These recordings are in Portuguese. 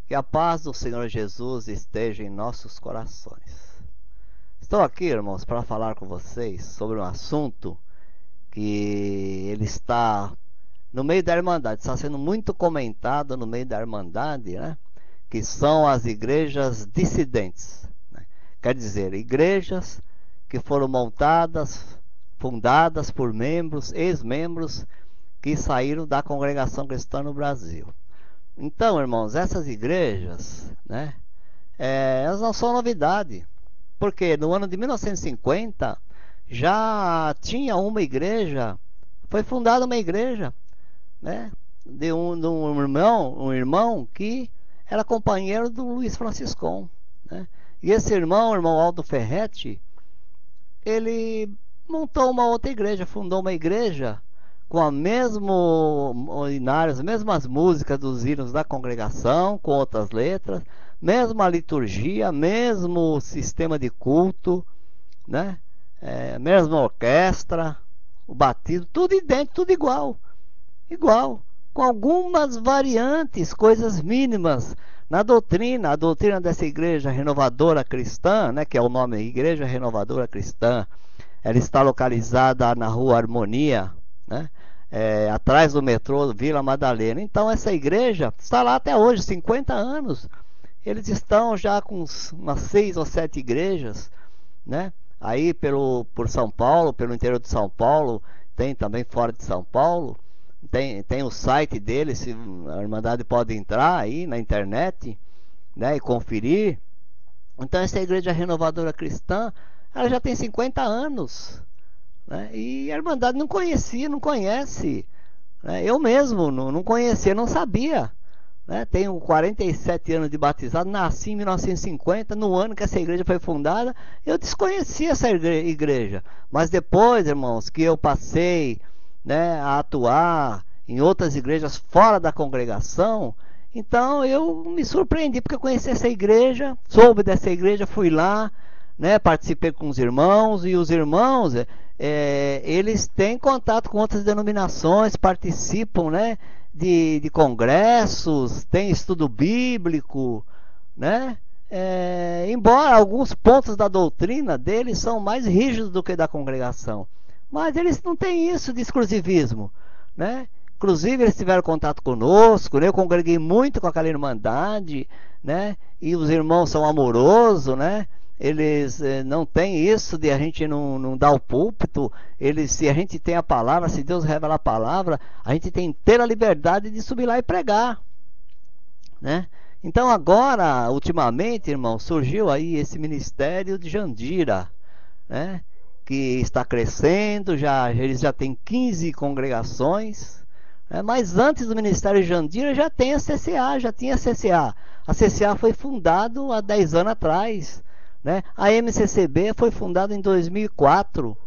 Que a paz do Senhor Jesus esteja em nossos corações. Estou aqui, irmãos, para falar com vocês sobre um assunto que ele está no meio da Irmandade, está sendo muito comentado no meio da Irmandade, né? Que são as igrejas dissidentes, né? Quer dizer, igrejas que foram montadas, fundadas por membros, ex-membros que saíram da congregação cristã no Brasil. Então, irmãos, essas igrejas, né, elas não são novidade, porque no ano de 1950 já tinha uma igreja, foi fundada uma igreja, né, de um irmão que era companheiro do Luiz Franciscon, né, e esse irmão, o irmão Aldo Ferretti, ele montou uma outra igreja, fundou uma igreja com a as mesmas músicas dos hinos da congregação, com outras letras, mesma liturgia, mesmo sistema de culto, né? Mesma orquestra, o batismo, tudo idêntico, tudo igual, com algumas variantes, coisas mínimas na doutrina. A doutrina dessa igreja renovadora cristã, né, que é o nome Igreja Renovadora Cristã, ela está localizada na Rua Harmonia, né? Atrás do metrô Vila Madalena. Então essa igreja está lá até hoje, 50 anos. Eles estão já com umas 6 ou 7 igrejas, né? Aí por São Paulo, pelo interior de São Paulo, tem também fora de São Paulo. Tem o site deles, se a Irmandade pode entrar aí na internet, né, e conferir. Então essa igreja renovadora cristã, ela já tem 50 anos, né? E a Irmandade não conhece, né? Eu mesmo não conhecia, não sabia, né? Tenho 47 anos de batizado, nasci em 1950, no ano que essa igreja foi fundada. Eu desconhecia essa igreja, mas depois, irmãos, que eu passei, né, a atuar em outras igrejas fora da congregação, então eu me surpreendi, porque eu conheci essa igreja, soube dessa igreja, fui lá, né, participei com os irmãos, e os irmãos, eles têm contato com outras denominações, participam, né, de congressos, tem estudo bíblico, né? Embora alguns pontos da doutrina deles são mais rígidos do que da congregação, mas eles não têm isso de exclusivismo, né? Inclusive eles tiveram contato conosco, né? Eu congreguei muito com aquela irmandade, né? E os irmãos são amorosos, né? Eles não têm isso de a gente não dar o púlpito. Se a gente tem a palavra, se Deus revela a palavra, a gente tem inteira liberdade de subir lá e pregar, né? Então agora, ultimamente, irmão, surgiu aí esse ministério de Jandira, né, que está crescendo, eles já têm 15 congregações, né? Mas antes do ministério de Jandira já tem a CCA, já tinha a CCA. A CCA foi fundada há 10 anos atrás, né? A MCCB foi fundada em 2004.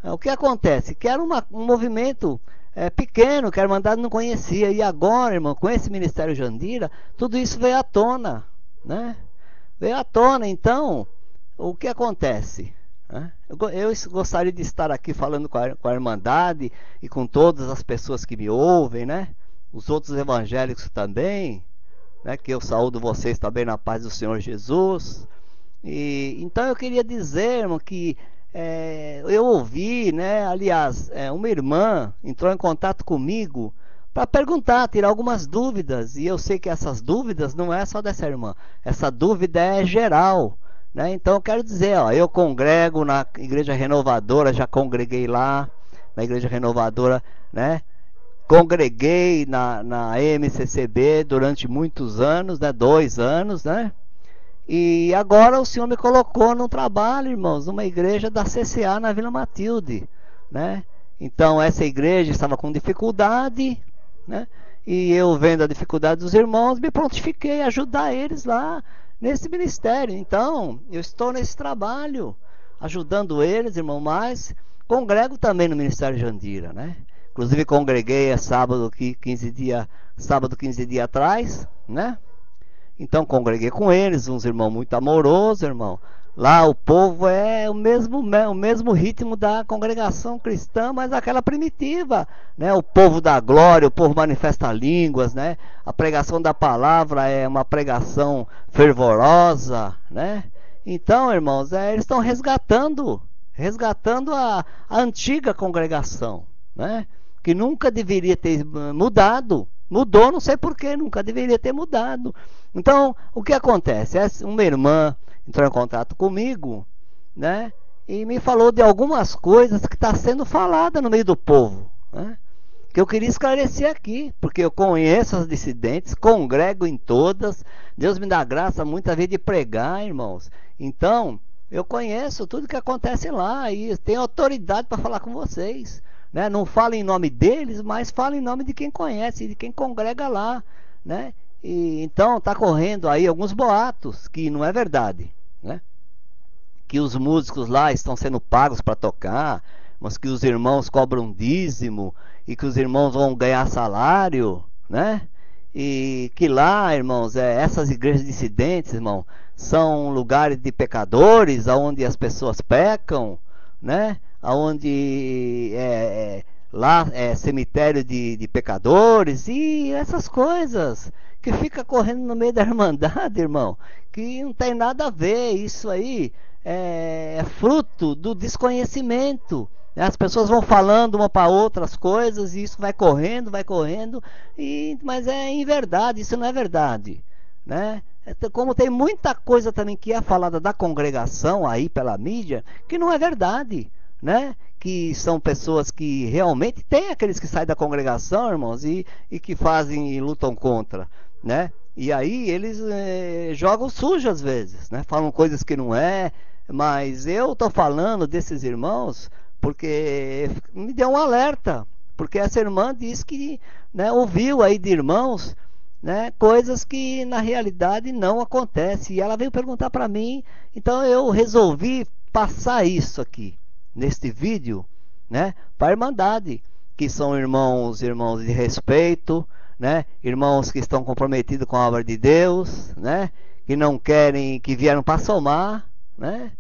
O que acontece? Que era um movimento pequeno, que a Irmandade não conhecia. E agora, irmão, com esse Ministério Jandira, tudo isso veio à tona, né? Veio à tona. Então, o que acontece? Eu gostaria de estar aqui falando com a Irmandade e com todas as pessoas que me ouvem, né? Os outros evangélicos também, né? Que eu saúdo vocês também na paz do Senhor Jesus. Então eu queria dizer, irmão, que eu ouvi, né? Aliás, uma irmã entrou em contato comigo para perguntar, tirar algumas dúvidas, e eu sei que essas dúvidas não é só dessa irmã, essa dúvida é geral, né? Então eu quero dizer, ó, eu congrego na Igreja Renovadora, já congreguei lá na Igreja Renovadora, né? Congreguei na MCCB durante muitos anos, né? 2 anos, né? E agora o Senhor me colocou num trabalho, irmãos, numa igreja da CCA na Vila Matilde, né? Então essa igreja estava com dificuldade, né? E eu, vendo a dificuldade dos irmãos, me prontifiquei a ajudar eles lá nesse ministério. Então eu estou nesse trabalho, ajudando eles, irmão, mas congrego também no Ministério Jandira, né? Inclusive congreguei sábado 15 dias atrás, né? Então congreguei com eles, uns irmãos muito amorosos, irmão, Lá o povo é o mesmo ritmo da congregação cristã, mas aquela primitiva, né? O povo da glória, o povo manifesta línguas, né? A pregação da palavra é uma pregação fervorosa, né? Então, irmãos, eles estão resgatando a antiga congregação, né? Que nunca deveria ter mudado. Mudou, não sei porquê, nunca deveria ter mudado. Então, o que acontece? Uma irmã entrou em contato comigo, né? E me falou de algumas coisas que está sendo falada no meio do povo, né? Que eu queria esclarecer aqui, porque eu conheço as dissidentes, congrego em todas. Deus me dá graça muitas vezes de pregar, irmãos. Então, eu conheço tudo que acontece lá e tenho autoridade para falar com vocês, né? Não falo em nome deles, mas falo em nome de quem conhece, de quem congrega lá, né? E então está correndo aí alguns boatos que não é verdade, né? Que os músicos lá estão sendo pagos para tocar, mas que os irmãos cobram dízimo e que os irmãos vão ganhar salário, né? E que lá, irmãos, essas igrejas dissidentes, irmão, são lugares de pecadores, aonde as pessoas pecam, né? Aonde lá é cemitério de pecadores e essas coisas que fica correndo no meio da irmandade, irmão, que não tem nada a ver. Isso aí é fruto do desconhecimento. As pessoas vão falando uma para outra as coisas e isso vai correndo, mas é em verdade, isso não é verdade, né? Como tem muita coisa também que é falada da congregação aí pela mídia, que não é verdade, né? Que são pessoas que realmente tem aqueles que saem da congregação, irmãos, e que fazem e lutam contra, né? E aí eles jogam sujo às vezes, né? Falam coisas que não é, mas eu tô falando desses irmãos porque me deu um alerta, porque essa irmã disse que, né, ouviu aí de irmãos, né, coisas que na realidade não acontecem, e ela veio perguntar para mim, então eu resolvi passar isso aqui neste vídeo, né, para a Irmandade, que são irmãos de respeito, né, irmãos que estão comprometidos com a obra de Deus, né, que não querem, que vieram para somar, né.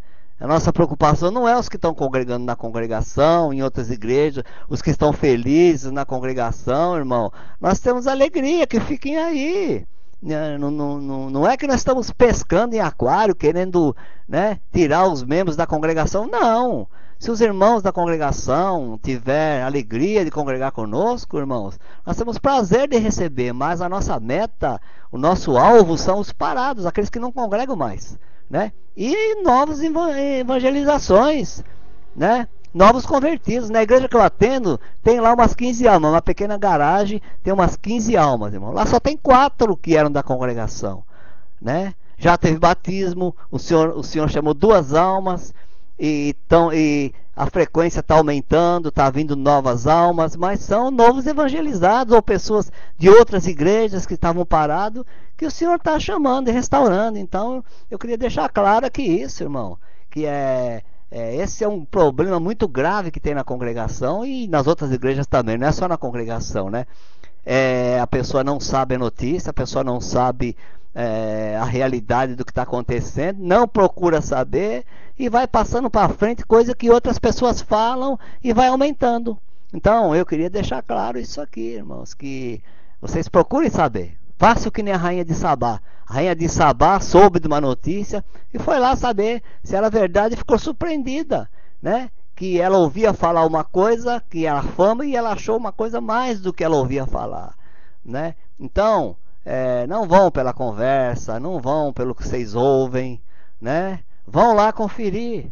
A nossa preocupação não é os que estão congregando na congregação, em outras igrejas, os que estão felizes na congregação, irmão. Nós temos alegria, que fiquem aí. Não é que nós estamos pescando em aquário, querendo, né, tirar os membros da congregação. Não. Se os irmãos da congregação tiverem alegria de congregar conosco, irmãos, nós temos prazer de receber, mas a nossa meta, o nosso alvo são os parados, aqueles que não congregam mais, né? E novas evangelizações, né? Novos convertidos. Na igreja que eu atendo, tem lá umas 15 almas, uma pequena garagem, tem umas 15 almas, irmão. Lá só tem 4 que eram da congregação, né? Já teve batismo, o senhor chamou 2 almas, e a frequência está aumentando, está vindo novas almas, mas são novos evangelizados ou pessoas de outras igrejas que estavam parados, que o Senhor está chamando e restaurando. Então eu queria deixar claro aqui isso, irmão, que esse é um problema muito grave que tem na congregação e nas outras igrejas também, não é só na congregação, né? A pessoa não sabe a notícia, a pessoa não sabe a realidade do que está acontecendo, não procura saber e vai passando para frente coisa que outras pessoas falam e vai aumentando. Então eu queria deixar claro isso aqui, irmãos, que vocês procurem saber. Faça o que nem a rainha de Sabá. A rainha de Sabá soube de uma notícia e foi lá saber se era verdade e ficou surpreendida, né? Que ela ouvia falar uma coisa que era fama e ela achou uma coisa mais do que ela ouvia falar, né? Então não vão pela conversa, não vão pelo que vocês ouvem, né? Vão lá conferir,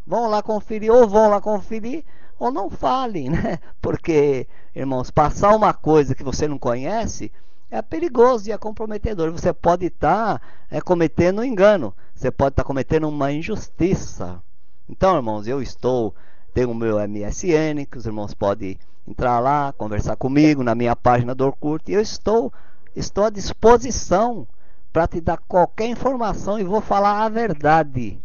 ou vão lá conferir, ou não falem, né? Porque, irmãos, passar uma coisa que você não conhece é perigoso e é comprometedor. Você pode estar cometendo um engano, você pode estar cometendo uma injustiça. Então, irmãos, tenho o meu MSN, que os irmãos podem entrar lá, conversar comigo na minha página do Orkut, e eu estou à disposição para te dar qualquer informação e vou falar a verdade.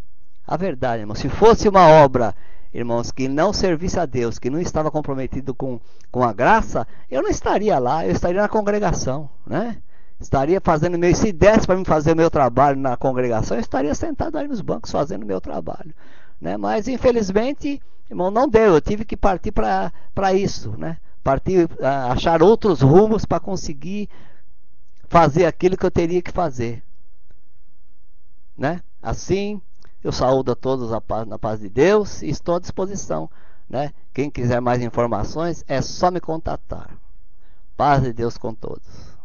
A verdade, irmão. Se fosse uma obra, irmãos, que não servisse a Deus, que não estava comprometido com a graça, eu não estaria lá, eu estaria na congregação, né? estaria fazendo meu. Se desse para me fazer o meu trabalho na congregação, eu estaria sentado aí nos bancos fazendo o meu trabalho, né? Mas infelizmente, irmão, não deu. Eu tive que partir para isso, né? Partir, achar outros rumos para conseguir fazer aquilo que eu teria que fazer, né? Assim, eu saúdo a todos na paz de Deus e estou à disposição, né? Quem quiser mais informações é só me contatar. Paz de Deus com todos.